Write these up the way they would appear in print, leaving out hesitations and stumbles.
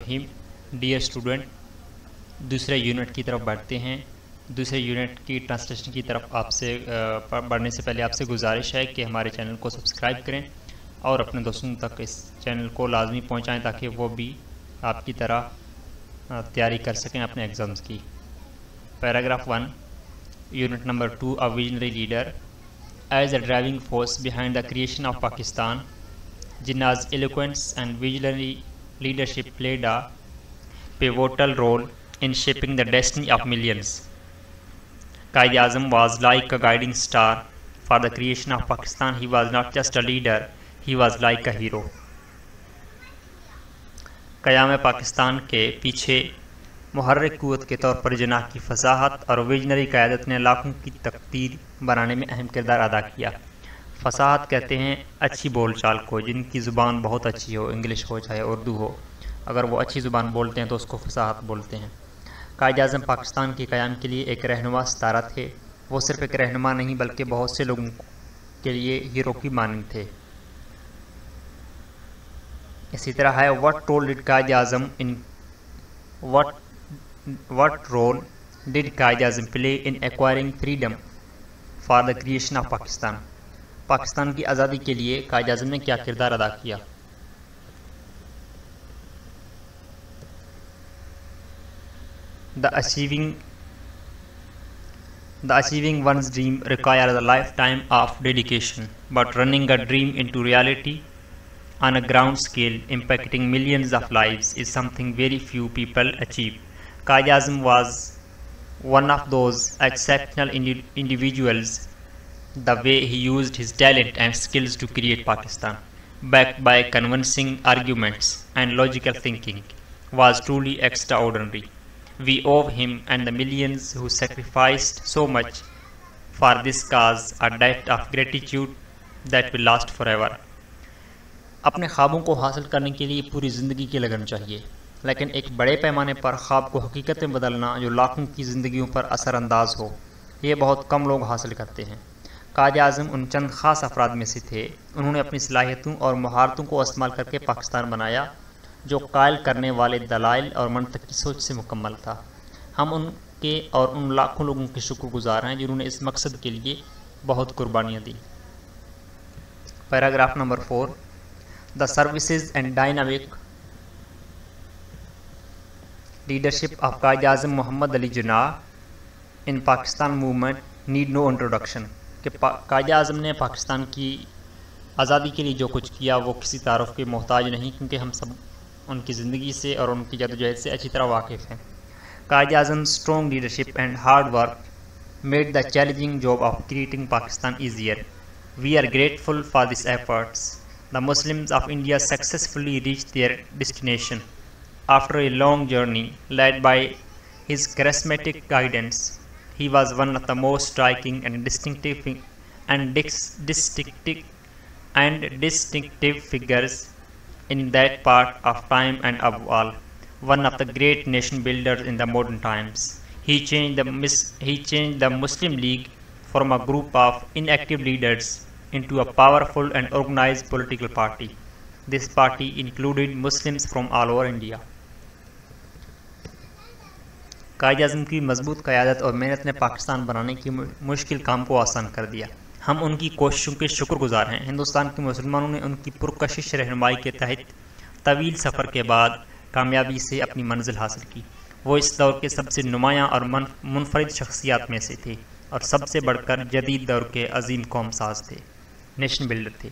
रहीम। Dear student, दूसरे unit की तरफ बढ़ते हैं। दूसरे यूनिट की ट्रांसलेशन की तरफ आपसे बढ़ने से पहले आपसे गुजारिश है कि हमारे चैनल को सब्सक्राइब करें और अपने दोस्तों तक इस चैनल को लाजमी पहुंचाएं ताकि वो भी आपकी तरह तैयारी कर सकें अपने एग्ज़ाम्स की। Paragraph 1, unit number 2, a visionary leader. As a driving force behind the creation of Pakistan, Jinnah's eloquence and visionary leadership played a pivotal role in shaping the destiny of millions. Quaid-e-Azam was like a guiding star for the creation of Pakistan. He was not just a leader, he was like a hero. क़याम पाकिस्तान के पीछे मुहर्रिक क़ुव्वत के तौर पर जिन्नाह की फसाहत और visionary क़यादत ने लाखों की तकदीर बनाने में अहम किरदार अदा किया। फसाहत कहते हैं अच्छी बोलचाल को, जिनकी ज़ुबान बहुत अच्छी हो, इंग्लिश हो चाहे उर्दू हो, अगर वो अच्छी ज़ुबान बोलते हैं तो उसको फसाहत बोलते हैं। क़ायद-ए-आज़म पाकिस्तान के क़याम के लिए एक रहनुमा सितारा थे। वो सिर्फ़ एक रहनुमा नहीं बल्कि बहुत से लोगों के लिए हीरो की मानंद थे। इसी तरह है, what role did Quaid-e-Azam play in acquiring freedom for the creation of Pakistan? Pakistan की आज़ादी के लिए क़ायद-ए-आज़म ने क्या किरदार अदा किया? The achieving one's dream requires a lifetime of dedication, but running a dream into reality on a ground scale, impacting millions of lives, is something very few people achieve. Quaid-e-Azam was one of those exceptional individuals. The way he used his talent and skills to create Pakistan, backed by convincing arguments and logical thinking, was truly extraordinary. We owe him and the millions who sacrificed so much for this cause a debt of gratitude that will last forever. अपने ख्वाबों को हासिल करने के लिए पूरी ज़िंदगी की लगन चाहिए, लेकिन एक बड़े पैमाने पर ख्वाब को हकीकत में बदलना जो लाखों की ज़िंदगियों पर असरअंदाज हो, ये बहुत कम लोग हासिल करते हैं। क़ायद-ए-आज़म उन चंद ख़ास अफराद में से थे। उन्होंने अपनी सलाहियतों और महारतों को इस्तेमाल करके पाकिस्तान बनाया, जो कायल करने वाले दलाइल और मंतक की सोच से मुकम्मल था। हम उनके और उन लाखों लोगों के शुक्रगुजार हैं जिन्होंने इस मकसद के लिए बहुत कुर्बानियाँ दी। Paragraph number 4, the services and dynamic leadership of Quaid-e-Azam Mohammad Ali Jinnah in Pakistan movement need no introduction. कि क़ायद-ए-आज़म ने पाकिस्तान की आज़ादी के लिए जो कुछ किया वो किसी तारुफ के मोहताज नहीं, क्योंकि हम सब उनकी ज़िंदगी से और उनकी जद्दोजहद से अच्छी तरह वाकिफ़ हैं। Quaid-e-Azam strong leadership and hard work made the challenging job of creating Pakistan easier. We are grateful for this efforts. The Muslims of India successfully reached their destination after a long journey led by his charismatic guidance. He was one of the most striking and distinctive figures in that part of time, and above all, one of the great nation builders in the modern times. He changed the Muslim League from a group of inactive leaders into a powerful and organized political party. This party included Muslims from all over India. Quaid-e-Azam की मजबूत क़यादत और मेहनत ने पाकिस्तान बनाने की मुश्किल काम को आसान कर दिया। हम उनकी कोशिशों के शुक्रगुजार हैं। हिंदुस्तान के मुसलमानों ने उनकी पुरकशिश रहनुमाई के तहत तवील सफ़र के बाद कामयाबी से अपनी मंजिल हासिल की। वो इस दौर के सबसे नुमायाँ और मुनफरिद शख्सियात में से थे और सबसे बढ़कर जदीद दौर के अजीम कौम साज थे, नेशन बिल्डर थे।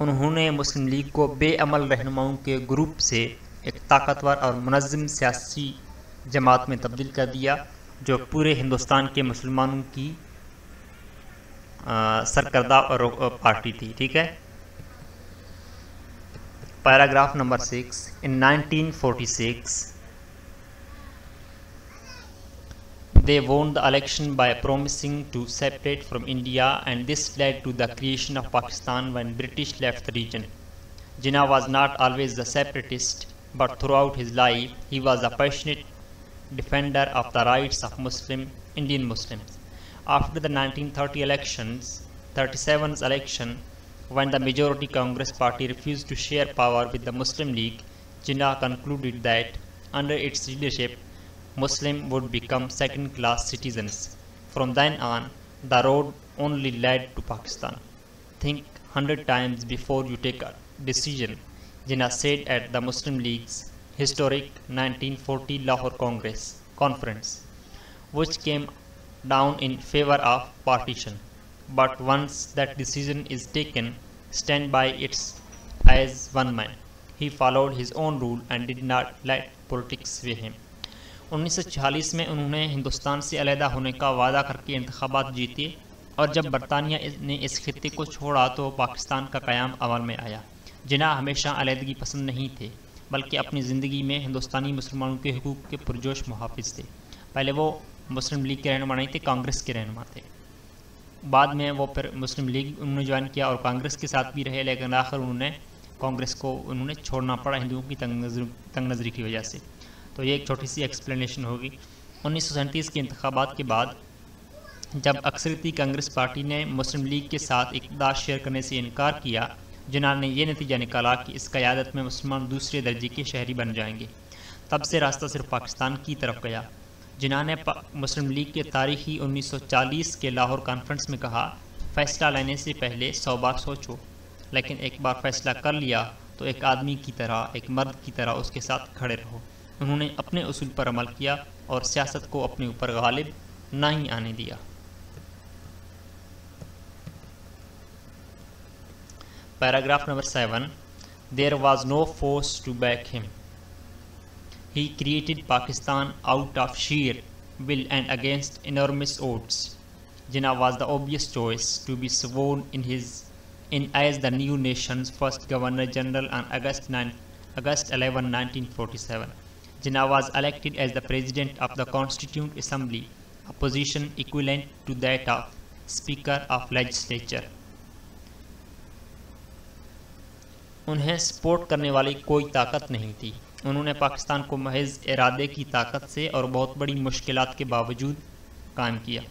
उन्होंने मुस्लिम लीग को बेअमल रहनुमाओं के ग्रुप से एक ताकतवर और मुनज़्ज़म सियासी जमात में तब्दील कर दिया, जो पूरे हिंदुस्तान के मुसलमानों की सरकर्दा और पार्टी थी। ठीक है। Paragraph number 6, in 1946 they won the election by promising to separate from India, and this led to the creation of Pakistan when British left the region. Jinnah was not always a separatist, but throughout his life he was a passionate defender of the rights of Indian Muslims. After the 1937 election, when the majority Congress party refused to share power with the Muslim League, Jinnah concluded that Under its leadership, Muslims would become second-class citizens. From then on, the road only led to Pakistan. Think 100 times before you take a decision, Jinnah said at the Muslim League's historic 1940 Lahore Conference, which came down in favor of partition. But once that decision is taken, stand by it as one man. He followed his own rule and did not let politics sway him. 1946 में उन्होंने हिंदुस्तान से अलहदा होने का वादा करके इंतखाबात जीते और जब बरतानिया ने इस खित्ते को छोड़ा तो पाकिस्तान का क़याम अमल में आया। जिन्ना हमेशा अलहदगी पसंद नहीं थे, बल्कि अपनी ज़िंदगी में हिंदुस्तानी मुसलमानों के हुकूक़ के पुरजोश मुहाफ़िज़ थे। पहले वो मुस्लिम लीग के रहनुमा नहीं थे, कांग्रेस के रहनुमा थे। बाद में वो फिर मुस्लिम लीग उन्होंने ज्वाइन किया और कांग्रेस के साथ भी रहे, लेकिन आखिर उन्होंने कांग्रेस को छोड़ना पड़ा हिंदुओं की तंग नज़री की वजह से। तो ये एक छोटी सी एक्सप्लेनेशन होगी। 1937 के इंतखाबात के बाद जब अक्सरियती कांग्रेस पार्टी ने मुस्लिम लीग के साथ इक़्तिदार शेयर करने से इनकार किया, जिन्ना ने यह नतीजा निकाला कि इस क़यादत में मुसलमान दूसरे दर्जे के शहरी बन जाएंगे। तब से रास्ता सिर्फ पाकिस्तान की तरफ गया। जिन्ना ने मुस्लिम लीग के तारीखी 1940 के लाहौर कॉन्फ्रेंस में कहा, फ़ैसला लेने से पहले 100 बार सोचो, लेकिन एक बार फ़ैसला कर लिया तो एक आदमी की तरह, एक मर्द की तरह उसके साथ खड़े रहो। उन्होंने अपने उसूल पर अमल किया और सियासत को अपने ऊपर गालिब ना ही आने दिया। Paragraph number 7, there was no force to back him. He created Pakistan out of sheer will and against enormous odds. Jinnah was the obvious choice to be sworn in as the new nation's first Governor General on August 11, 1947. Jinnah was elected as the President of the Constituent Assembly, a position equivalent to that of Speaker of Legislature. उन्हें support करने वाली कोई ताकत नहीं थी। उन्होंने पाकिस्तान को महज इरादे की ताकत से और बहुत बड़ी मुश्किलात के बावजूद कायम किया।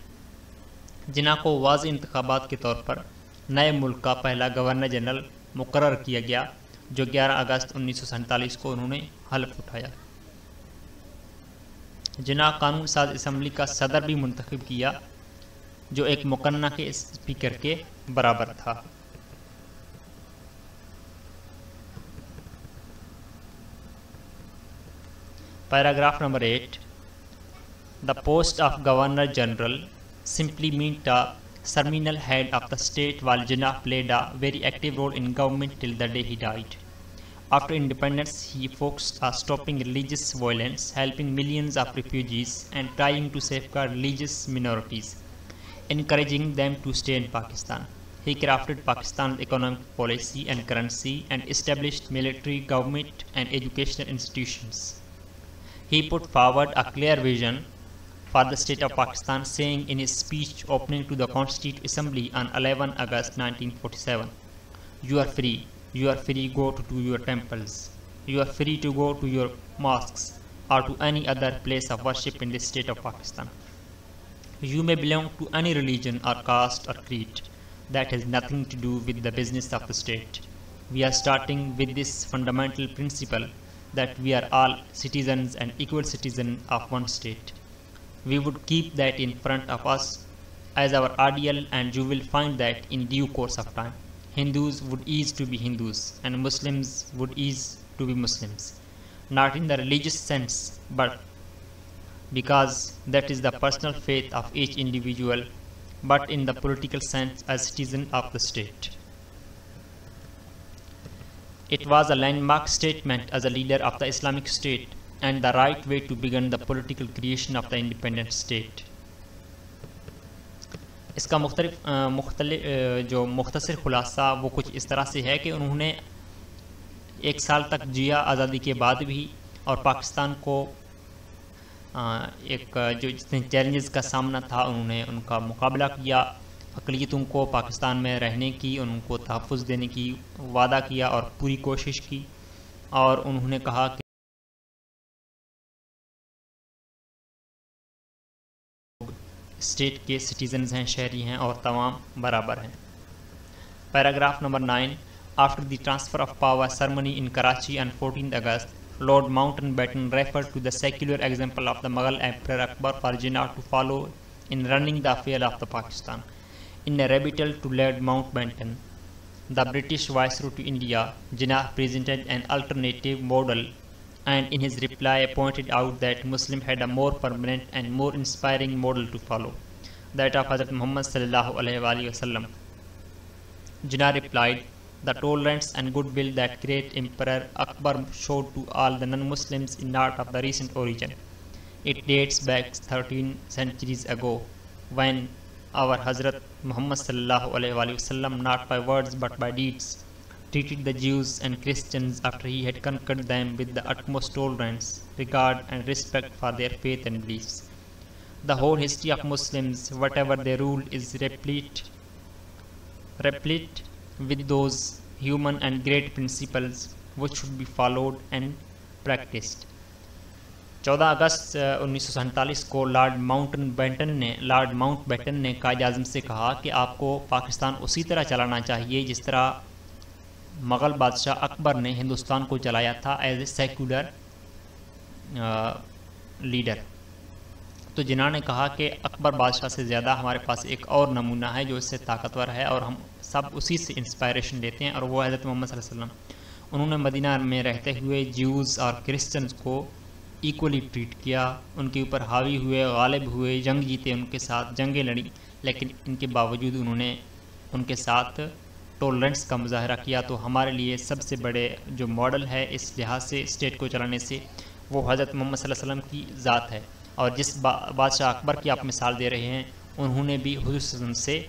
जिन्ना को वाज़ेह इंतखाबात के तौर पर नए मुल्क का पहला गवर्नर जनरल मुकर्रर किया गया, जो 11 अगस्त 1947 को उन्होंने हल्फ उठाया। जिन्ना कानून साज असम्बली का सदर भी मुंतखब किया, जो एक मुकन्ना के स्पीकर के बराबर था। Paragraph number 8. The post of Governor General simply meant a ceremonial head of the state, while Jinnah played a very active role in government till the day he died. After independence, he focused on stopping religious violence, helping millions of refugees, and trying to safeguard religious minorities, encouraging them to stay in Pakistan. He crafted Pakistan's economic policy and currency and established military, government, and educational institutions. He put forward a clear vision for the state of Pakistan, saying in his speech opening to the Constituent Assembly on 11 August 1947, "You are free. You are free to go to your temples. You are free to go to your mosques or to any other place of worship in the state of Pakistan. You may belong to any religion or caste or creed. That has nothing to do with the business of the state. We are starting with this fundamental principle that we are all citizens and equal citizens of one state. We would keep that in front of us as our ideal, and you will find that in due course of time, Hindus would ease to be Hindus and Muslims would ease to be Muslims, not in the religious sense, but because that is the personal faith of each individual, but in the political sense as citizen of the state." It was a landmark statement as a leader of the Islamic State and the right way to begin the political creation of the independent state. इसका जो मुख्तसर खुलासा वो कुछ इस तरह से है कि उन्होंने 1 साल तक जिया आज़ादी के बाद भी, और पाकिस्तान को एक जो जितने चैलेंजेस का सामना था उन्होंने उनका मुकाबला किया। अक़लियतों को पाकिस्तान में रहने की, उनको तहफ़्फ़ुज़ देने की वादा किया और पूरी कोशिश की, और उन्होंने कहा कि स्टेट के सिटीजन्स हैं, शहरी हैं और तमाम बराबर हैं। Paragraph number 9. After the transfer of power ceremony in Karachi on 14th August, Lord Mountbatten referred to the secular example of the Mughal Emperor Akbar for Jinnah to follow in running the affair of the Pakistan. In a rebuttal to Lord Mountbatten, the British Viceroy to India, Jinnah presented an alternative model, and in his reply pointed out that Muslims had a more permanent and more inspiring model to follow, that of Hazrat Muhammad sallallahu alaihi wasallam. Jinnah replied, "The tolerance and goodwill that great Emperor Akbar showed to all the non-Muslims is not of the recent origin. It dates back 13 centuries ago, when our Hazrat Muhammad sallallahu alaihi wasallam, not by words but by deeds, treated the Jews and Christians after he had conquered them with the utmost tolerance, regard and respect for their faith and beliefs. The whole history of Muslims, whatever they ruled, is replete with those human and great principles which should be followed and practiced." 14 अगस्त 1947 को Lord Mountbatten ने कायद आज़म से कहा कि आपको पाकिस्तान उसी तरह चलाना चाहिए जिस तरह मुग़ल बादशाह अकबर ने हिंदुस्तान को चलाया था एज ए सेक्युलर लीडर। तो जिन्ना ने कहा कि अकबर बादशाह से ज़्यादा हमारे पास एक और नमूना है जो इससे ताकतवर है और हम सब उसी से इंस्पायरेशन लेते हैं, और वो हज़रत मोहम्मद सल्लल्लाहु अलैहि वसल्लम। उन्होंने मदीना में रहते हुए ज्यूज़ और क्रिश्चियंस को इक्वली ट्रीट किया, उनके ऊपर हावी हुए, गालिब हुए, जंग जीते, उनके साथ जंगें लड़ी, लेकिन इनके बावजूद उन्होंने उनके साथ टॉलरेंस का मुजाहरा किया। तो हमारे लिए सबसे बड़े जो मॉडल है इस लिहाज से स्टेट को चलाने से, वो हज़रत मोहम्मद सल्लल्लाहु अलैहि वसल्लम की ज़ात है। और जिस बादशाह अकबर की आप मिसाल दे रहे हैं, उन्होंने भी हुज़ूर सल्लल्लाहु अलैहि वसल्लम से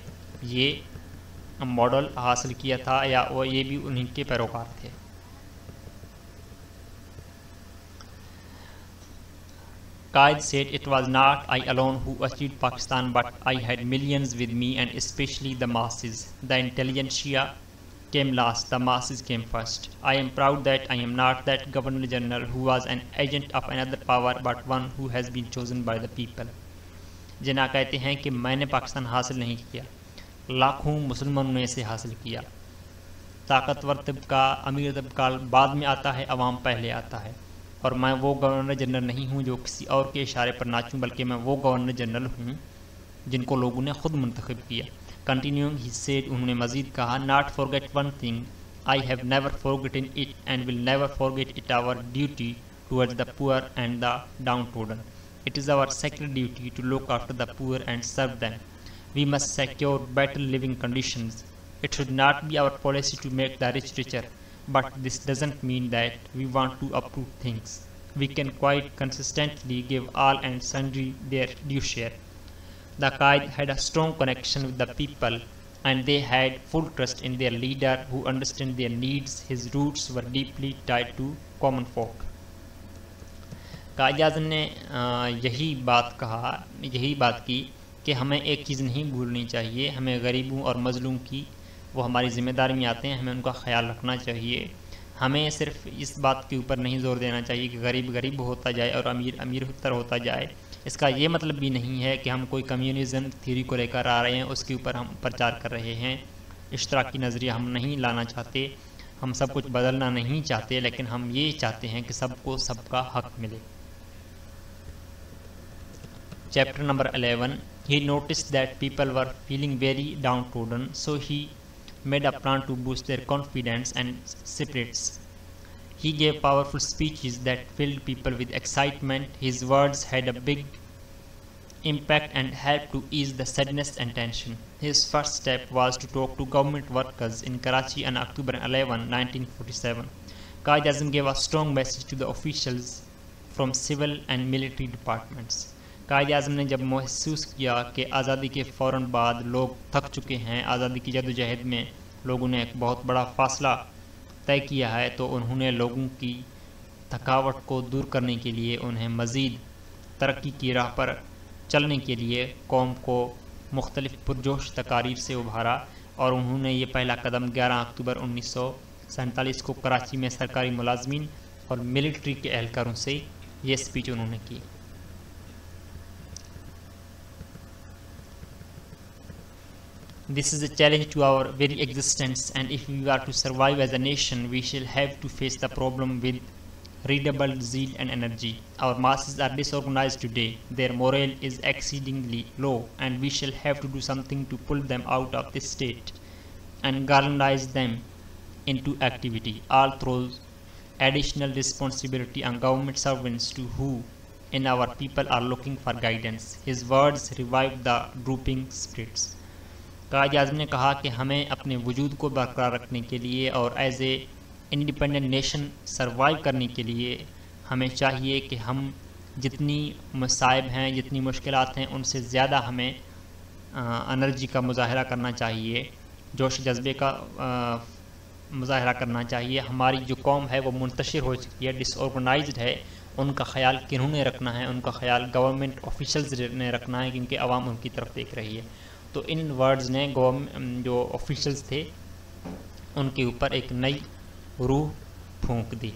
ये मॉडल हासिल किया था, या वो ये भी उन्हीं के पैरोकार थे। Qaid said, "It was not I alone who achieved Pakistan, but I had millions with me, and especially the masses. The intelligentsia came last, the masses came first. I am proud that I am not that Governor General who was an agent of another power, but one who has been chosen by the people." जिन्ना कहते हैं कि मैंने पाकिस्तान हासिल नहीं किया, लाखों मुसलमानों ने इसे हासिल किया। ताकतवर तबका, अमीर तबका बाद में आता है, अवाम पहले आता है, और मैं वो गवर्नर जनरल नहीं हूँ जो किसी और के इशारे पर नाचूं, बल्कि मैं वो गवर्नर जनरल हूँ जिनको लोगों ने खुद मुंतखब किया। कंटिन्यूइंग ही सेड, उन्होंने मज़ीद कहा, "Not forget one thing, I have never forgotten it and will never forget it, our duty towards the poor and the downtrodden. It is our sacred duty to look after the poor and serve them. We must secure better living conditions. It should not be our policy to make the rich richer, but this doesn't mean that we want to uproot things. We can quite consistently give all and sundry their due share." The Qaid had a strong connection with the people, and they had full trust in their leader who understood their needs. His roots were deeply tied to common folk. कायद आज़म ने यही बात की कि हमें एक चीज़ नहीं भूलनी चाहिए, हमें गरीबों और मज़लूम की वो हमारी ज़िम्मेदारी में आते हैं, हमें उनका ख्याल रखना चाहिए। हमें सिर्फ इस बात के ऊपर नहीं जोर देना चाहिए कि गरीब गरीब होता जाए और अमीर अमीर उत्तर होता जाए। इसका ये मतलब भी नहीं है कि हम कोई कम्युनिज़म थ्योरी को लेकर आ रहे हैं, उसके ऊपर हम प्रचार कर रहे हैं। इश्तराकी नज़रिया हम नहीं लाना चाहते, हम सब कुछ बदलना नहीं चाहते, लेकिन हम ये चाहते हैं कि सबको सबका हक मिले। Chapter number 11. He noticed that people were feeling very downtrodden, so he made a plan to boost their confidence and spirits. He gave powerful speeches that filled people with excitement. His words had a big impact and helped to ease the sadness and tension. His first step was to talk to government workers in Karachi on October 11, 1947. Qaid Azam gave a strong message to the officials from civil and military departments. कायद आज़म ने जब महसूस किया कि आज़ादी के फ़ौरन बाद लोग थक चुके हैं, आज़ादी की जदोजहद में लोगों ने एक बहुत बड़ा फ़ासला तय किया है, तो उन्होंने लोगों की थकावट को दूर करने के लिए, उन्हें मज़ीद तरक्की की राह पर चलने के लिए कौम को मुख्तलिफ़ पुरजोश तकारीर से उभारा। और उन्होंने ये पहला कदम 11 अक्टूबर 1947 को कराची में सरकारी मुलाजमीन और मिलिट्री के एहलकारों से ये स्पीच उन्होंने की। This is a challenge to our very existence, and if we are to survive as a nation, we shall have to face the problem with redoubled zeal and energy. Our masses are disorganized today. Their morale is exceedingly low, and we shall have to do something to pull them out of this state and galvanize them into activity. All throws additional responsibility on government servants to who in our people are looking for guidance. His words revived the drooping spirits. कायद आज़म ने कहा कि हमें अपने वजूद को बरकरार रखने के लिए और as a independent nation survive करने के लिए हमें चाहिए कि हम जितनी मसाइब हैं, जितनी मुश्किलात हैं, उनसे ज़्यादा हमें एनर्जी का मुजाहरा करना चाहिए, जोश जज्बे का मुजाहरा करना चाहिए। हमारी जो कौम है वो मुंतशिर हो चुकी है, डिसऑर्गेनाइज्ड है। उनका ख्याल किन्होंने रखना है? उनका ख्याल गवर्नमेंट ऑफिशल्स ने रखना है, क्योंकि आवाम उनकी तरफ देख रही है। तो इन वर्ड्स ने जो ऑफिशल्स थे उनके ऊपर एक नई रूह फूंक दी।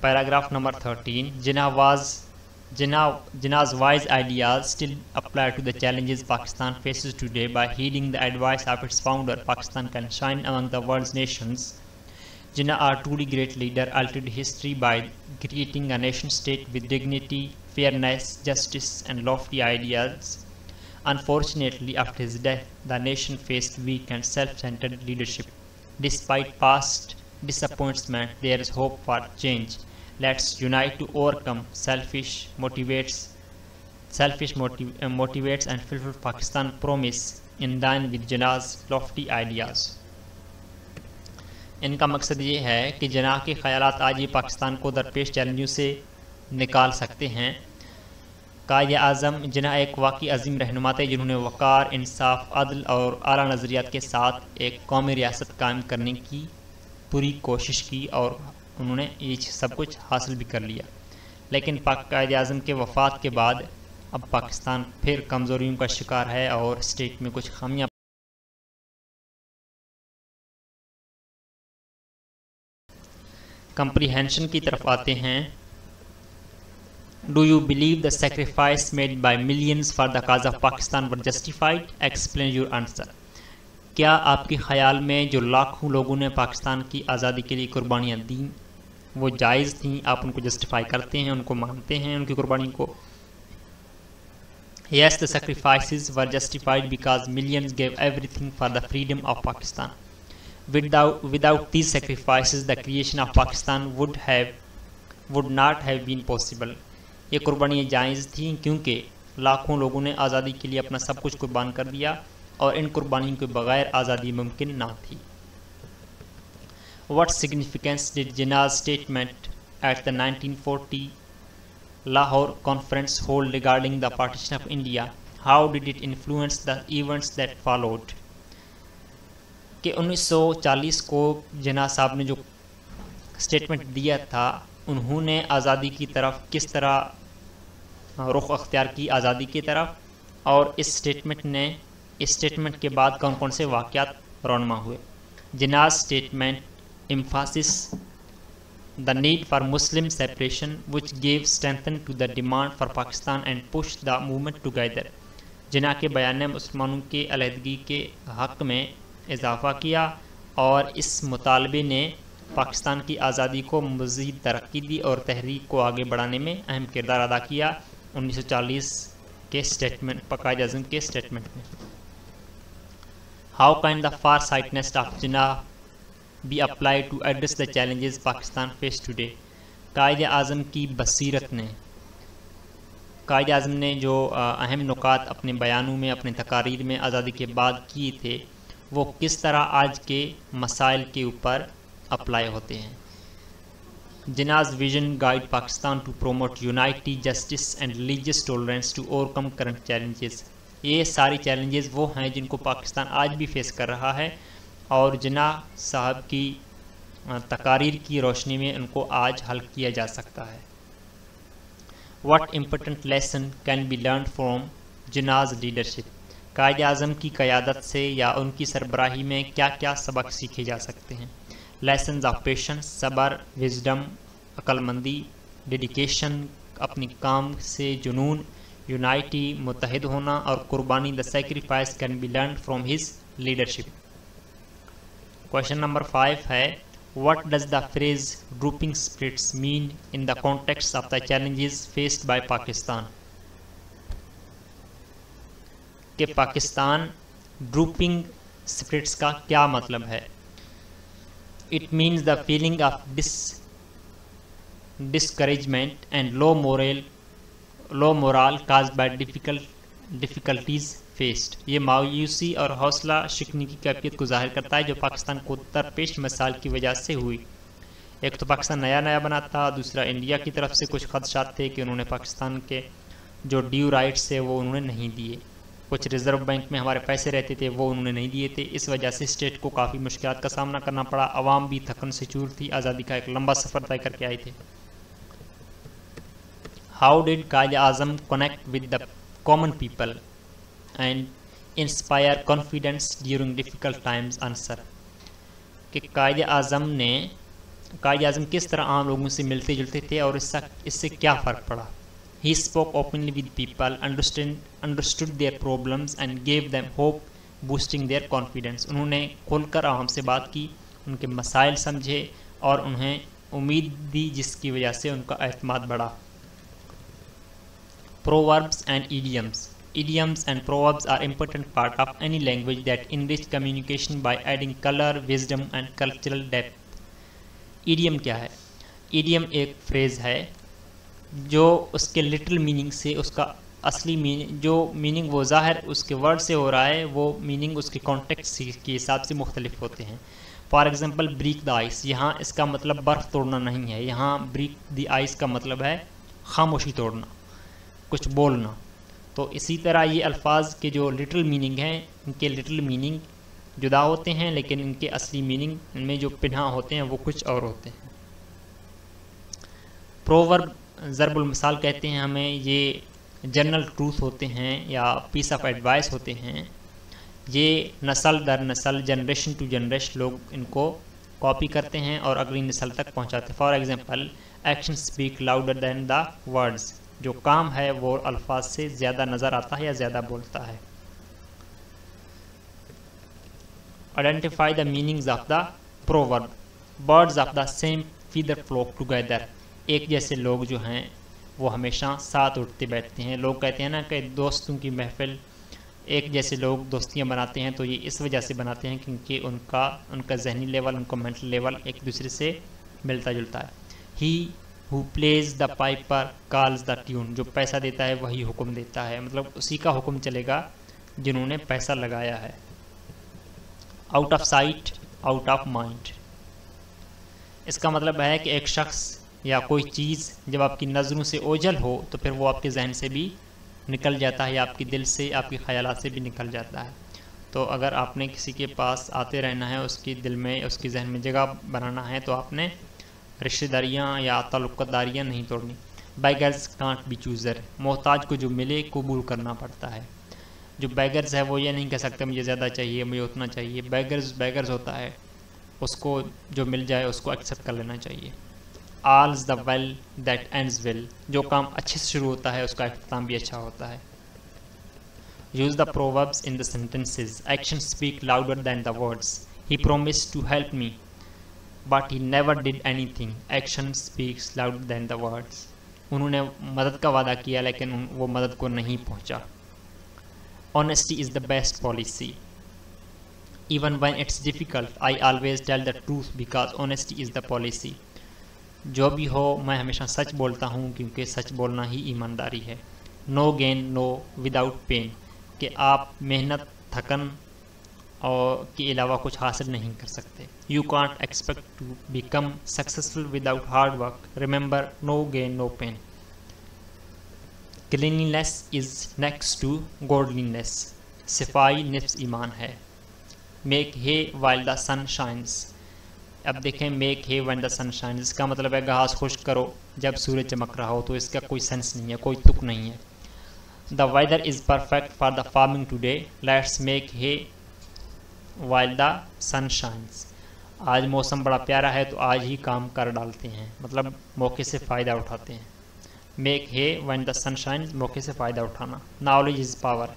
Paragraph number 13, Jinnah's wise ideas still apply to the challenges Pakistan faces today. By heeding the advice of its founder, Pakistan can shine among the world's nations. Jinnah, our truly great leader, altered history by creating a nation state with dignity, fairness, justice, and lofty ideals. Unfortunately, after his death, the nation faced weak and self-centered leadership. Despite past disappointment, there is hope for change. Let's unite to overcome selfish motivates and fulfill Pakistan promise in line with Jinnah's lofty ideas. इनका मकसद ये है कि जिन्नाह के ख्यालात आज ही पाकिस्तान को दरपेश चैलेंजों से निकाल सकते हैं। कायद आज़म जिन्नाह एक वाकई अजीम रहनुमा थे, जिन्होंने वक़ार, इंसाफ, अदल और आला नज़रियात के साथ एक कौमी रियासत कायम करने की पूरी कोशिश की और उन्होंने ये सब कुछ हासिल भी कर लिया। लेकिन पाक कायद आज़म के वफ़ात के बाद अब पाकिस्तान फिर कमज़ोरियों का शिकार है और स्टेट में कुछ खामियां। कंप्रीहेंशन की तरफ आते हैं। Do you believe the sacrifice made by millions for the cause of Pakistan were justified? Explain your answer. क्या आपके ख्याल में जो लाखों लोगों ने पाकिस्तान की आज़ादी के लिए कुर्बानियाँ दी वो जायज़ थी? आप उनको जस्टिफाई करते हैं, उनको मानते हैं, उनकी कुर्बानी को? Yes, the sacrifices were justified because millions gave everything for the freedom of Pakistan. Without these sacrifices, the creation of Pakistan would not have been possible. ये कुर्बानियाँ जायज़ थी क्योंकि लाखों लोगों ने आज़ादी के लिए अपना सब कुछ कुर्बान कर दिया और इन कुर्बानियों के बगैर आज़ादी मुमकिन ना थी। What significance did Jinnah's statement at the 1940 Lahore conference hold regarding the partition of India? How did it influence the events that followed? कि 1940 को जिन्नाह साहब ने जो स्टेटमेंट दिया था, उन्होंने आज़ादी की तरफ किस तरह रुख अख्तियार की आज़ादी की तरफ, और इस स्टेटमेंट के बाद कौन कौन से वाक़यात रौनमा हुए। Jinnah's statement emphasized the need for Muslim separation, which gave strength to the demand for Pakistan and pushed the movement together. Jinnah के बयान ने मुसलमानों के अलहदगी के हक़ में इजाफ़ा किया और इस मुतालबे ने पाकिस्तान की आज़ादी को मज़ीद तरक्की दी और तहरीक को आगे बढ़ाने में अहम किरदार अदा किया। 1940 के स्टेटमेंट, कायद आज़म के स्टेटमेंट में। How can the far-sightedness of Jinnah be applied to address the challenges Pakistan face today? कायद आज़म की बसीरत ने, कायद आज़म ने जो अहम नुकात अपने बयानों में, अपने तकारीर में आज़ादी के बाद किए थे, वो किस तरह आज के मसाइल के ऊपर अप्लाई होते हैं। Jinnah's vision guide Pakistan to promote unity, justice and religious tolerance to overcome current challenges. ये सारी चैलेंजेस वो हैं जिनको पाकिस्तान आज भी फेस कर रहा है और जिन्नाह साहब की तकारीर की रोशनी में उनको आज हल किया जा सकता है। What important lesson can be learned from Jinnah's leadership? कायद आज़म की क़यादत से या उनकी सरबराही में क्या क्या सबक सीखे जा सकते हैं? Lessons of patience, सब्र, विजडम, अक्लमंदी, डेडिकेशन, अपनी काम से जुनून, यूनाइटी, मुत्तहिद होना और कुर्बानी। The sacrifice can be learn from his leadership. Question number 5 है, What does the phrase drooping spirits mean in the context of the challenges faced by Pakistan? कि पाकिस्तान ड्रूपिंग स्पिरिट्स का क्या मतलब है? It means the feeling of discouragement and low morale caused by difficulties faced. ये मायूसी और हौसला शिकनी की कैफियत को जाहिर करता है जो पाकिस्तान को दरपेश मसाइल की वजह से हुई। एक तो पाकिस्तान नया बना था, दूसरा इंडिया की तरफ से कुछ खदशात थे कि उन्होंने पाकिस्तान के जो ड्यू राइट्स है वो उन्होंने नहीं दिए, कुछ रिजर्व बैंक में हमारे पैसे रहते थे वो उन्होंने नहीं दिए थे। इस वजह से स्टेट को काफ़ी मुश्किलात का सामना करना पड़ा। आवाम भी थकन से चूर थी, आज़ादी का एक लंबा सफ़र तय करके आए थे। How did Quaid Azam connect with the common people and inspire confidence during difficult times? Answer कि कायद आज़म किस तरह आम लोगों से मिलते जुलते थे और इससे क्या फ़र्क पड़ा। He spoke openly with people, understood their problems and gave them hope, boosting their confidence. उन्होंने खुलकर आवाम से बात की, उनके मसाइल समझे और उन्हें उम्मीद दी जिसकी वजह से उनका एतमाद बढ़ा। Proverbs and idioms. Idioms and proverbs are important part of any language that enrich communication by adding color, wisdom and cultural depth. Idiom क्या है? Idiom एक फ्रेज़ है जो उसके लिटिल मीनिंग से उसका असली मीनिंग जो मीनिंग वो ज़ाहिर उसके वर्ड से हो रहा है वो मीनिंग उसके कॉन्टेक्स्ट के हिसाब से मुख्तलिफ होते हैं। For example break the ice, यहाँ इसका मतलब बर्फ़ तोड़ना नहीं है, यहाँ ब्रेक द आइस का मतलब है खामोशी तोड़ना, कुछ बोलना। तो इसी तरह ये अल्फाज के जो लिटिल मीनिंग हैं इनके लिटिल मीनिंग जुदा होते हैं लेकिन इनके असली मीनिंग इनमें जो पिन्हा होते हैं वो कुछ और होते हैं। प्रोवर्ब ज़रबुल मिसाल कहते हैं हमें, ये जनरल ट्रूथ होते हैं या पीस ऑफ एडवाइस होते हैं। ये नस्ल दर नस्ल, जनरेशन टू जनरेशन लोग इनको कॉपी करते हैं और अगली नस्ल तक पहुंचाते हैं। For example action speak louder than the words, जो काम है वो अल्फाज से ज़्यादा नज़र आता है या ज़्यादा बोलता है। Identify the meanings of the proverb. Birds of the same feather flock together. एक जैसे लोग जो हैं वो हमेशा साथ उठते बैठते हैं। लोग कहते हैं ना कि दोस्तों की महफिल, एक जैसे लोग दोस्तियां बनाते हैं तो ये इस वजह से बनाते हैं क्योंकि उनका जहनी लेवल, उनका मेंटल लेवल एक दूसरे से मिलता जुलता है। He who plays the Piper calls the tune. जो पैसा देता है वही हुक्म देता है, मतलब उसी का हुक्म चलेगा जिन्होंने पैसा लगाया है। Out of sight out of mind, इसका मतलब है कि एक शख्स या कोई चीज़ जब आपकी नज़रों से ओझल हो तो फिर वो आपके जहन से भी निकल जाता है या आपके दिल से, आपके ख़यालात से भी निकल जाता है। तो अगर आपने किसी के पास आते रहना है, उसके दिल में, उसके जहन में जगह बनाना है तो आपने रिश्तेदारियाँ या ताल्लुक़दारियाँ नहीं तोड़नी। Beggars can't be chooser. मोहताज को जो मिले कबूल करना पड़ता है। जो बैगर्स है वो ये नहीं कह सकते मुझे ज़्यादा चाहिए, मुझे उतना चाहिए। बैगर्स होता है, उसको जो मिल जाए उसको एक्सेप्ट कर लेना चाहिए। All's the well that ends well। जो काम अच्छे से शुरू होता है उसका अख्ताम भी अच्छा होता है। Use the proverbs in the sentences। Actions speak louder than the words। He promised to help me but he never did anything। Action speaks louder than the words। उन्होंने मदद का वादा किया लेकिन वो मदद को नहीं पहुंचा। Honesty is the best policy। Even when it's difficult I always tell the truth because honesty is the policy। जो भी हो मैं हमेशा सच बोलता हूँ क्योंकि सच बोलना ही ईमानदारी है। No gain no without pain, कि आप मेहनत, थकन और के अलावा कुछ हासिल नहीं कर सकते। You can't expect to become successful without hard work. Remember no gain no pain. Cleanliness is next to godliness. सफाई निफ्स ईमान है। Make hay while the sun shines. अब देखें, make hay when the sun shines, इसका मतलब है घास खुश्क करो जब सूरज चमक रहा हो। तो इसका कोई सेंस नहीं है, कोई तुक नहीं है। The weather is perfect for the farming today. Let's make hay while the sun shines. आज मौसम बड़ा प्यारा है तो आज ही काम कर डालते हैं, मतलब मौके से फ़ायदा उठाते हैं। Make hay when the sun shines, मौके से फ़ायदा उठाना। नॉलेज इज़ पावर,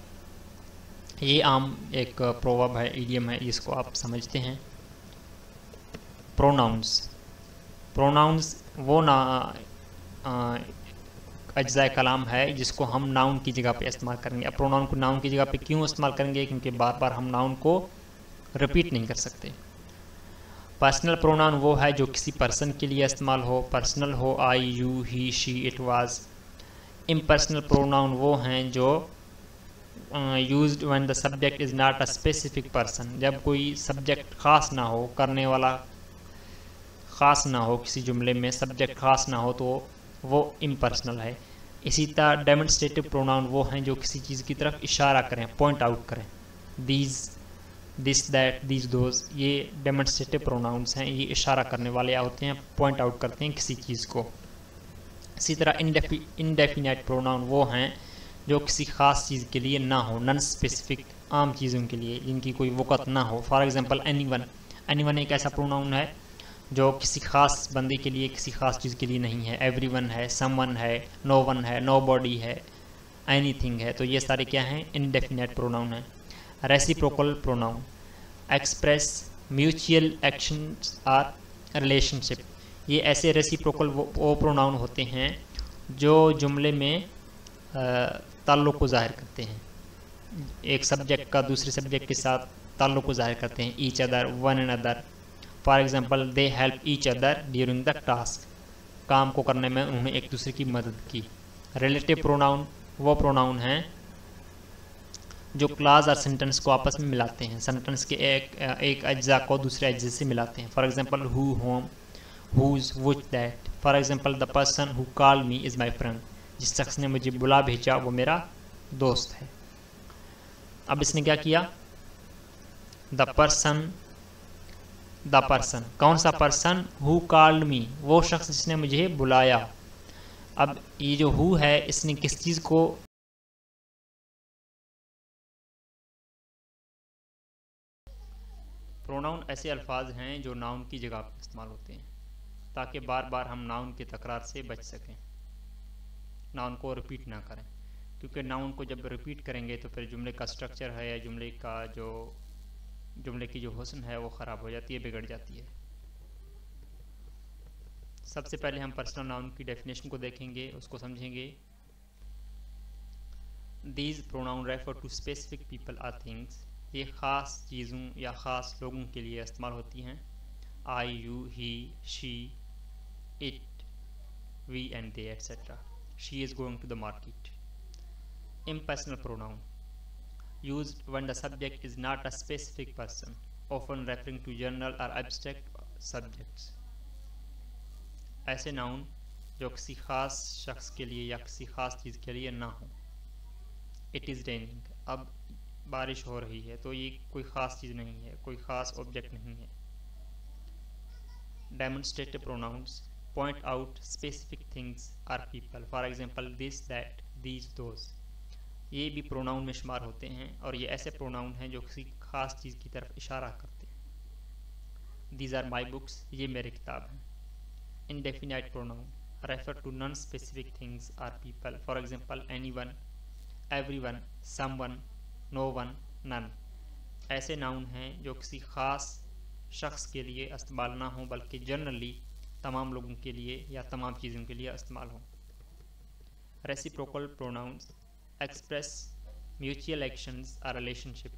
ये आम एक प्रोवर्ब है, इडियम है, इसको आप समझते हैं। प्रोनाउंस। प्रोनाउंस वो ना अज्जा कलाम है जिसको हम नाउन की जगह पे इस्तेमाल करेंगे। अब प्रोनाउन को नाउन की जगह पे क्यों इस्तेमाल करेंगे? क्योंकि बार बार हम नाउन को रिपीट नहीं कर सकते। पर्सनल प्रोनाउन वो है जो किसी पर्सन के लिए इस्तेमाल हो, पर्सनल हो, I, you, he, she, it, was. Impersonal pronoun वो हैं जो used when the subject is not a specific person, जब कोई सब्जेक्ट ख़ास ना हो, करने वाला ख़ास ना हो, किसी जुमले में सब्जेक्ट ख़ास ना हो, तो वो इम्पर्सनल है। इसी तरह डेमोन्स्ट्रेटिव प्रोनाउन वो हैं जो किसी चीज़ की तरफ इशारा करें, पॉइंट आउट करें। These, this, that, these, those, ये डेमोन्स्ट्रेटिव प्रोनाउंस हैं। ये इशारा करने वाले होते हैं, पॉइंट आउट करते हैं किसी चीज़ को। इसी तरह इनडेफिनाइट प्रोनाउन वो हैं जो किसी ख़ास चीज़ के लिए ना हो, नॉन स्पेसिफिक, आम चीज़ों के लिए जिनकी कोई वक़्त ना हो। For example anyone. एनीवन एक ऐसा प्रोनाउन है जो किसी ख़ास बंदे के लिए, किसी ख़ास चीज़ के लिए नहीं है। एवरीवन है, समवन है, नो वन है, नो बॉडी है, एनीथिंग है। तो ये सारे क्या हैं? इनडेफिनाइट प्रोनाउन हैं। Reciprocal pronoun express mutual actions or relationship. ये ऐसे रेसिप्रोकल वो प्रोनाउन होते हैं जो जुमले में ताल्लुक़ को ज़ाहिर करते हैं, एक सब्जेक्ट का दूसरे सब्जेक्ट के साथ ताल्लुक़ को ज़ाहिर करते हैं। Each other, one and other. For example they help each other during the task, काम को करने में उन्होंने एक दूसरे की मदद की। रिलेटिव प्रोनाउन वो प्रोनाउन हैं जो क्लास और सेंटेंस को आपस में मिलाते हैं, सेंटेंस के एक अज्जा को दूसरे अज्जे से मिलाते हैं। For example who, whom, whose, which, that. For example the person who called me is my friend, जिस शख्स ने मुझे बुला भेजा वो मेरा दोस्त है। अब इसने क्या किया? द पर्सन, कौन सा पर्सन? हु कॉल्ड मी, वो शख्स जिसने मुझे बुलाया। अब ये जो हु है इसने किस चीज़ को प्रोनाउन ऐसे अल्फाज हैं जो नाउन की जगह पर इस्तेमाल होते हैं ताकि बार बार हम नाउन की तकरार से बच सकें, नाउन को रिपीट ना करें। क्योंकि नाउन को जब रिपीट करेंगे तो फिर जुमले का स्ट्रक्चर है या जुमले की जो हुस्न है वो ख़राब हो जाती है, बिगड़ जाती है। सबसे पहले हम पर्सनल नाउन की डेफिनेशन को देखेंगे, उसको समझेंगे। These pronoun refer to specific people or things, ये ख़ास चीज़ों या ख़ास लोगों के लिए इस्तेमाल होती हैं। I, you, he, she, it, we and they etcetera. She is going to the market. Impersonal pronoun used when the subject is not a specific person, often referring to general or abstract subjects. ऐसे noun जो किसी ख़ास शख्स के लिए या किसी ख़ास चीज़ के लिए ना हो। इट इज़ रेनिंग, अब बारिश हो रही है, तो ये कोई ख़ास चीज़ नहीं है, कोई ख़ास ऑब्जेक्ट नहीं है। Demonstrative pronouns point out specific things or people. For example this, that, these, those. ये भी प्रोनाउन में शुमार होते हैं और ये ऐसे प्रोनाउन हैं जो किसी ख़ास चीज़ की तरफ इशारा करते हैं। दीज आर माई बुक्स, ये मेरे किताब हैं। Indefinite pronoun refer to non specific things or people. For example anyone, everyone, someone, no one, none. ऐसे नाउन हैं जो किसी ख़ास शख्स के लिए इस्तेमाल ना हो बल्कि जनरली तमाम लोगों के लिए या तमाम चीज़ों के लिए इस्तेमाल हों। Reciprocal pronouns express mutual actions or relationship.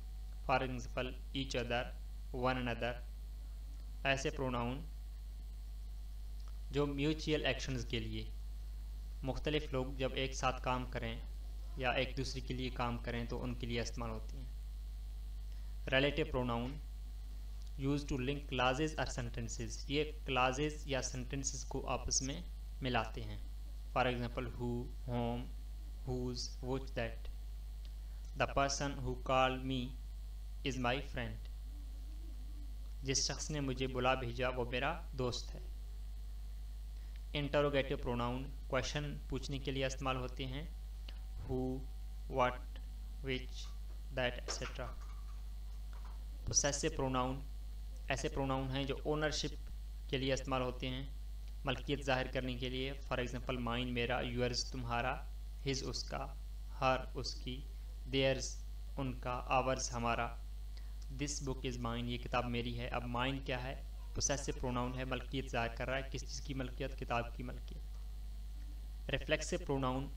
For example each other, one another। ऐसे प्रोनाउन जो म्यूचुअल एक्शंस के लिए, मुख्तलिफ लोग जब एक साथ काम करें या एक दूसरे के लिए काम करें तो उनके लिए इस्तेमाल होती हैं। Relative pronoun use to link clauses और सेंटेंसेस, ये क्लाजेज या सेंटेंसेस को आपस में मिलाते हैं। For example who, whom, whose, which, that। The person who called me is my friend। जिस शख्स ने मुझे बुला भेजा वो मेरा दोस्त है। इंटरोगेटिव प्रोनाउन क्वेश्चन पूछने के लिए इस्तेमाल होते हैं। who, what, which, that, etc। Possessive pronoun ऐसे प्रोनाउन हैं जो ओनरशिप के लिए इस्तेमाल होते हैं, मलकियत जाहिर करने के लिए। फॉर एग्जांपल माइन, मेरा, योर्स, तुम्हारा, हिज, उसका, हर, उसकी, देयर्स, उनका, आवर्स, हमारा। दिस बुक इज़ माइन, ये किताब मेरी है। अब माइन क्या है? पोसेसिव प्रोनाउन है, मलकियत ज़ाहिर कर रहा है। किस चीज़ की मलकियत? किताब की मलकियत। Reflexive pronoun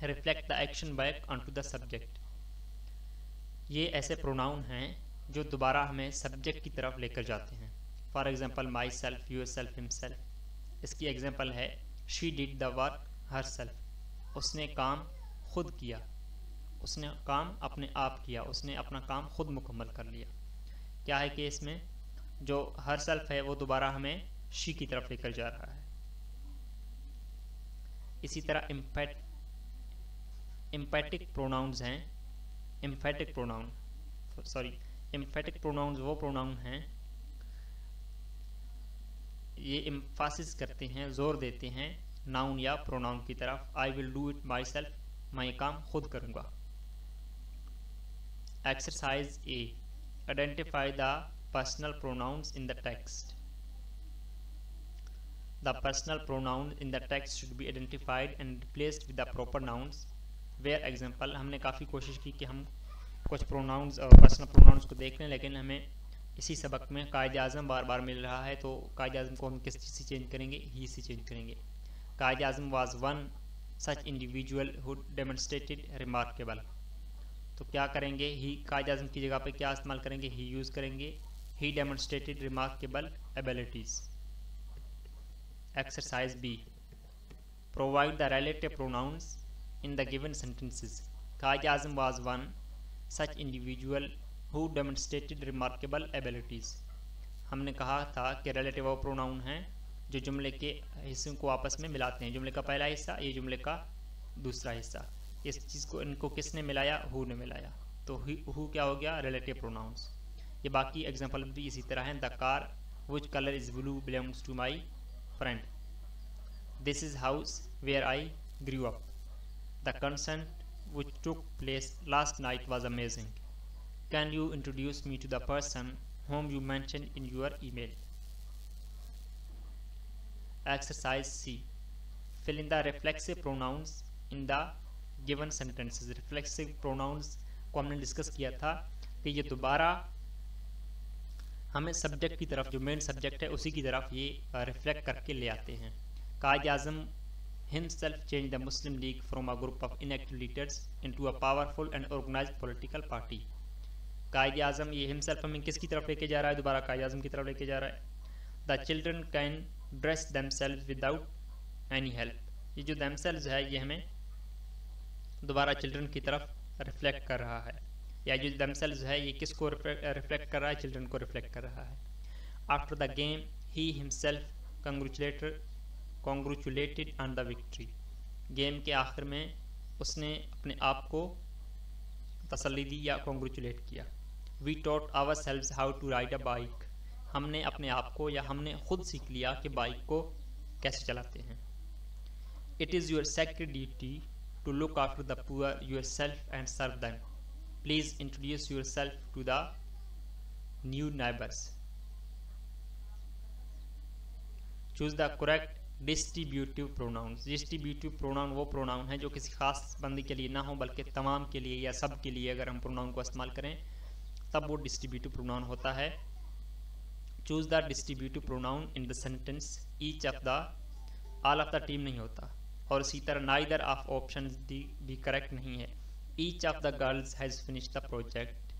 reflect the action back onto the subject. ये ऐसे प्रोनाउन हैं जो दोबारा हमें सब्जेक्ट की तरफ लेकर जाते हैं। For example myself, yourself, himself. इसकी एग्जाम्पल है she did the work herself. उसने काम खुद किया, उसने काम अपने आप किया, उसने अपना काम खुद मुकम्मल कर लिया। क्या है कि इसमें जो हर सेल्फ है वो दोबारा हमें शी की तरफ लेकर जा रहा है। इसी तरह एम्फेटिक प्रोनाउंस हैं। एम्फेटिक प्रोनाउंस वो प्रोनाउन हैं, ये एम्फासिस करते हैं, जोर देते हैं नाउन या प्रोनाउन की तरफ। I will do it my self, मैं ये काम खुद करूँगा। Exercise A, identify the personal pronouns in the text. The personal pronoun in the text should be identified and replaced with the proper nouns. Where example, हमने काफ़ी कोशिश की कि हम कुछ प्रोनाउंस और पर्सनल प्रोनाउंस को देख लें, लेकिन हमें इसी सबक में कायदे आज़म बार बार मिल रहा है। तो कायदे आज़म को हम किस चीज़ से चेंज करेंगे? ही से चेंज करेंगे। Quaid-e Azam was one such individual who demonstrated remarkable. तो क्या करेंगे? ही कायदे आज़म की जगह पे क्या इस्तेमाल करेंगे? ही यूज़ करेंगे। He demonstrated remarkable abilities. Exercise B, provide the relative pronouns in the given sentences. Qaid Azam was one such individual who demonstrated remarkable abilities. हमने कहा था कि relative वो प्रोनाउन हैं जो जुमले के हिस्सों को आपस में मिलाते हैं। जुमले का पहला हिस्सा, ये जुमले का दूसरा हिस्सा। इस चीज़ को इनको किसने मिलाया? हु ने मिलाया। तो हु क्या हो गया? relative pronouns। ये बाकी एग्जाम्पल भी इसी तरह हैं। The car which color is blue belongs to my friend. This is house where I grew up. The concert which took place last night was amazing. Can you introduce me to the person whom you mentioned in your email? Exercise C, fill in the reflexive pronouns in the given sentences. Reflexive pronouns को हमने discuss किया था कि ये दोबारा हमें subject की तरफ, जो मेन सब्जेक्ट है उसी की तरफ ये रिफ्लेक्ट करके ले आते हैं। कायद आज़म himself changed the Muslim League from a group of inactive leaders into a powerful and organized political party. कायद आज़म ये himself हमें किसकी तरफ लेके जा रहा है? दोबारा कायद आज़म की तरफ लेके जा रहा है। The children can dress themselves without any help. ये जो themselves है ये हमें दोबारा चिल्ड्रन की तरफ रिफ्लेक्ट कर रहा है, या जो themselves है ये किसको रिफ्लेक्ट कर रहा है? चिल्ड्रन को रिफ्लेक्ट कर रहा है। After the game he himself congratulated on the victory. Game के आखिर में उसने अपने आप को तसल्ली दी या कॉन्ग्रेचुलेट किया। We taught ourselves how to ride a bike. हमने अपने आप को या हमने खुद सीख लिया कि बाइक को कैसे चलाते हैं। It is your sacred duty to look after the poor yourself and serve them. Please introduce yourself to the new neighbors. Choose the correct distributive pronounce. Distributive pronoun वो प्रोनाउन है जो किसी खास बंदी के लिए ना हो बल्कि तमाम के लिए या सब के लिए अगर हम प्रोनाउन को इस्तेमाल करें तब वो डिस्ट्रीब्यूटिव प्रोनाउन होता है। Choose the distributive pronoun in the sentence. Each of the, all of the team नहीं होता, और इसी तरह नाइदर ऑफ ऑप्शन भी करेक्ट नहीं है। Each of the girls has finished the project.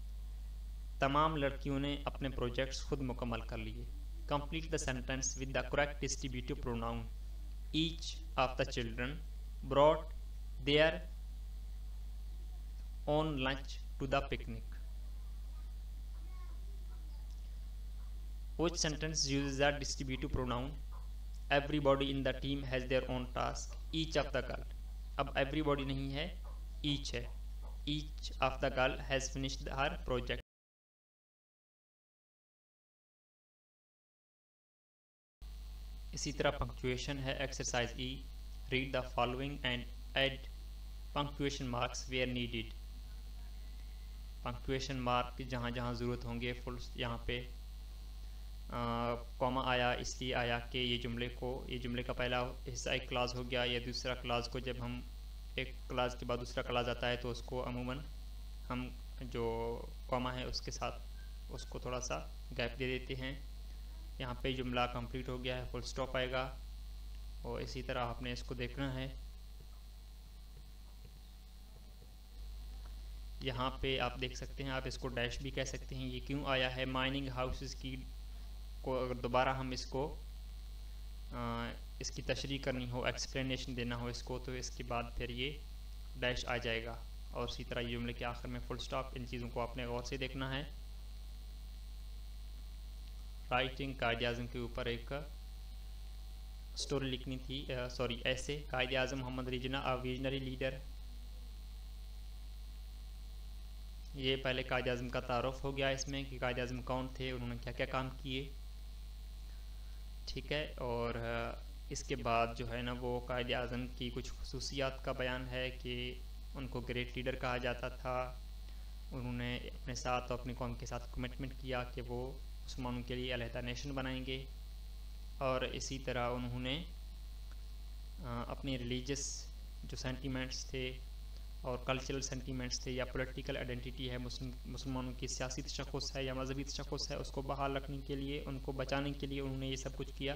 तमाम लड़कियों ने अपने प्रोजेक्ट्स खुद मुकम्मल कर लिए। Complete the sentence with the correct distributive pronoun. Each of the children brought their own lunch to the picnic. Which sentence uses the distributive pronoun? Everybody in the team has their own task. Each of the girl. अब everybody नहीं है, each है। Each of the girl has finished her project. इसी तरह punctuation है। Exercise E, read the following and add punctuation marks where needed. Punctuation mark जहाँ जहाँ ज़रूरत होंगे, फुल यहाँ पे कॉमा आया इसलिए आया कि ये जुमले का पहला हिस्सा एक क्लास हो गया, या दूसरा क्लास को जब हम एक क्लास के बाद दूसरा क्लास आता है तो उसको अमूमन हम जो कॉमा है उसके साथ उसको थोड़ा सा गैप दे देते हैं। यहाँ पे जुमला कंप्लीट हो गया है, फुल स्टॉप आएगा और इसी तरह आपने इसको देखना है। यहाँ पे आप देख सकते हैं, आप इसको डैश भी कह सकते हैं। ये क्यों आया है? माइनिंग हाउसेस की को अगर दोबारा हम इसको इसकी तशरीह करनी हो, एक्सप्लेनेशन देना हो इसको, तो इसके बाद फिर ये डैश आ जाएगा और इसी तरह ये जुमले के आखिर में फुल स्टॉप। इन चीज़ों को आपने गौर से देखना है। राइटिंग कायद-ए-आज़म के ऊपर एक स्टोरी लिखनी थी, सॉरी ऐसे। Quaid-e-Azam Mohammad Jinnah a visionary leader. ये पहले कायद-ए-आज़म का तारुफ हो गया इसमें कि कायद-ए-आज़म कौन थे, उन्होंने क्या क्या काम किए, ठीक है। और इसके बाद जो है ना वो कायद-ए-आज़म की कुछ खुसूसियात का बयान है कि उनको ग्रेट लीडर कहा जाता था। उन्होंने अपने साथ और अपनी कौम के साथ कमिटमेंट किया कि वो मुसलमानों के लिए अलहदा नेशन बनाएंगे और इसी तरह उन्होंने अपने रिलीजियस जो सेंटीमेंट्स थे और कल्चरल सेंटीमेंट्स थे या पॉलिटिकल आइडेंटिटी है, मुसलमानों की सियासी तशख़्ख़ुस है या मजहबी तशख़्ख़ुस है, उसको बहाल रखने के लिए, उनको बचाने के लिए उन्होंने ये सब कुछ किया।